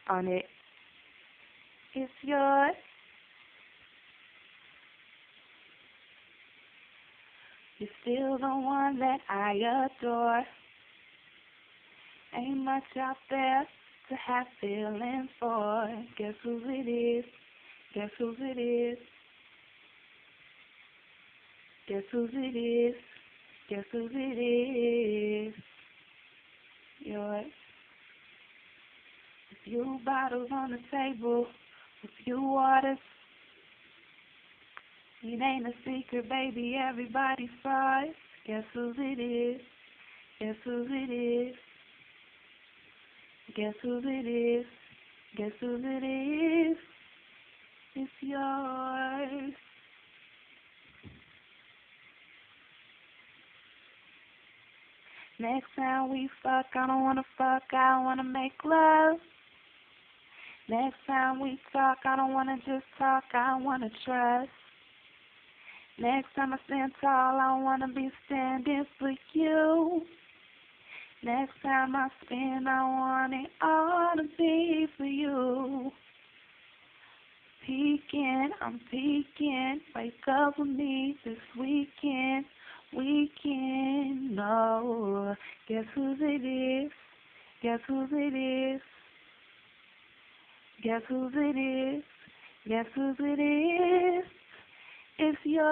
on it. It's yours. You're still the one that I adore. Ain't much out there to have feelings for. Guess who it is? Guess who it is? Guess who it is? Guess who it is? Yours. A few bottles on the table, a few waters. It ain't a secret, baby, everybody saw it. Guess who it is? Guess who it is? Guess who it is? Guess who it is? It's yours. Next time we fuck, I don't wanna fuck, I wanna make love. Next time we talk, I don't wanna just talk, I wanna trust. Next time I stand tall, I wanna be standing for you. Next time I spin, I want it all to be for you. Peeking, I'm peeking, wake up with me this weekend. No, guess who it is? Guess who it is? Guess who it is? Guess who it is? It's yours.